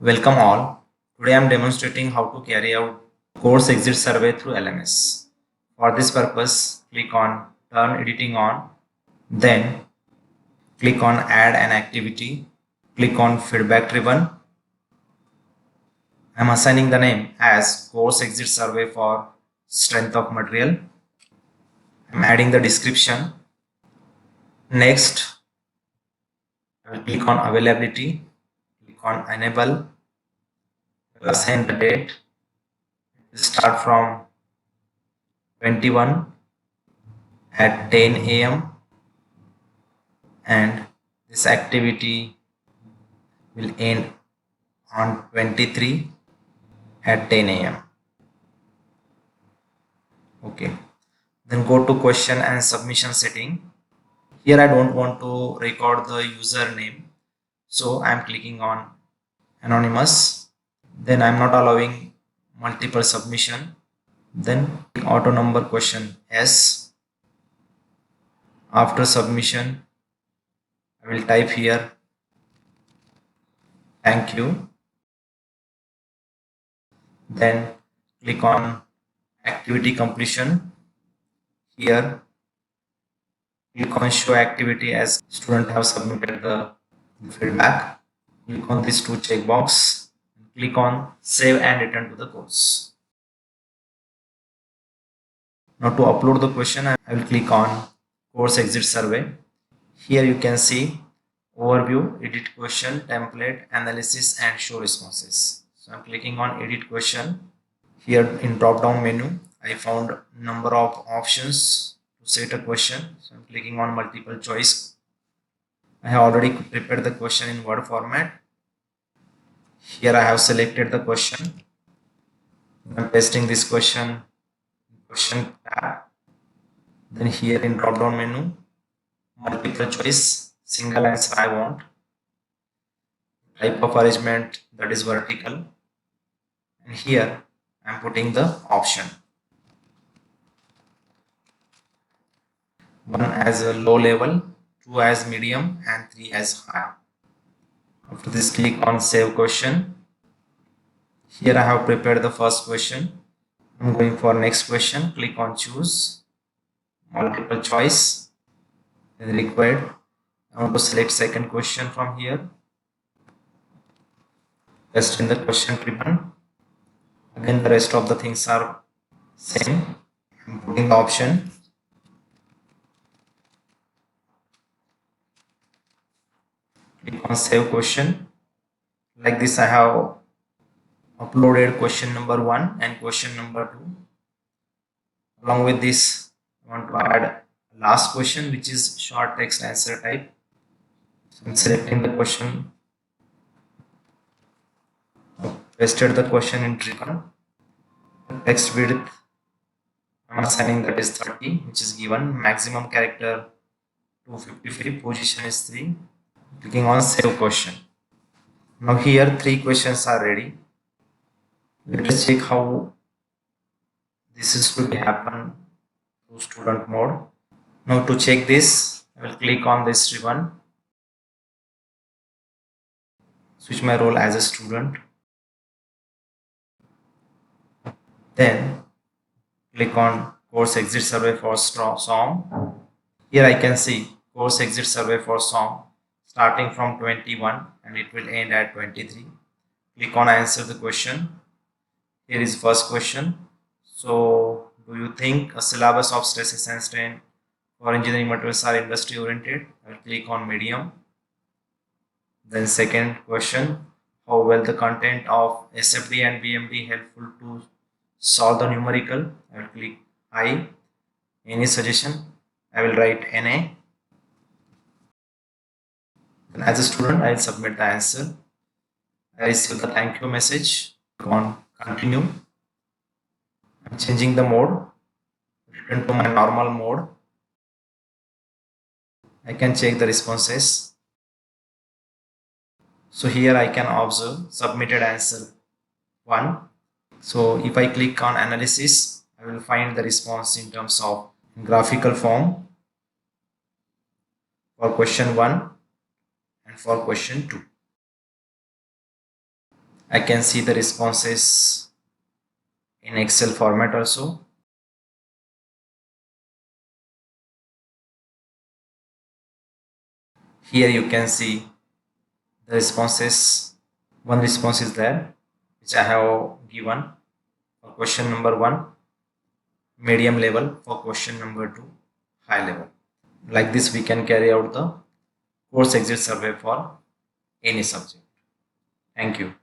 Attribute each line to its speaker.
Speaker 1: Welcome all. Today I am demonstrating how to carry out course exit survey through LMS. For this purpose, click on Turn Editing On, then click on Add an Activity, click on Feedback Ribbon. I am assigning the name as Course Exit Survey for Strength of Material. I am adding the description. Next, I will click on Availability, click on Enable, assign the date, start from 21 at 10 a.m. and this activity will end on 23 at 10 a.m. Okay, then go to question and submission setting. Here I don't want to record the username, so I'm clicking on anonymous. Then I'm not allowing multiple submission. Then auto number question S. After submission, I will type here thank you. Then click on activity completion. Here click on show activity as student have submitted the feedback. Click on these two checkbox. Click on save and return to the course. Now to upload the question, I will click on course exit survey. Here you can see overview, edit question, template, analysis and show responses. So I'm clicking on edit question. Here in drop down menu, I found number of options to set a question. So I'm clicking on multiple choice. I have already prepared the question in Word format. Here I have selected the question. I'm pasting this question tab. Then here in drop down menu, multiple choice, single answer I want. Type of arrangement, that is vertical. And here I'm putting the option. 1 as a low level, 2 as medium and 3 as high. After this, click on save question. Here I have prepared the first question. I'm going for next question. Click on choose, multiple choice is required. I want to select second question from here. Paste in the question ribbon. Again, the rest of the things are same. I'm putting the option. Click on save question. Like this, I have uploaded question number 1 and question number 2. Along with this, I want to add last question, which is short text answer type. So I'm selecting the question, pasted the question in ribbon. Text width I'm assigning that is 30, which is given. Maximum character 255, position is 3. Clicking on save question. Now here 3 questions are ready. Let us check how this is going to happen to student mode. Now to check this, I will click on this ribbon, switch my role as a student, then click on course exit survey for song. Here I can see course exit survey for song starting from 21 and it will end at 23. Click on answer the question. Here is first question. So do you think a syllabus of stress and strain for engineering materials are industry oriented? I will click on medium. Then second question, how well the content of SFD and BMD helpful to solve the numerical? I will click I. Any suggestion? I will write NA. Then as a student, I will submit the answer. I receive the thank you message. Click on continue. I'm changing the mode. Return to my normal mode. I can check the responses. So here I can observe submitted answer 1. So if I click on analysis, I will find the response in terms of graphical form for question 1 and for question 2. I can see the responses in Excel format also. Here you can see the responses. One response is there which I have given for question number 1, medium level, for question number 2, high level. Like this we can carry out the course exit survey for any subject. Thank you.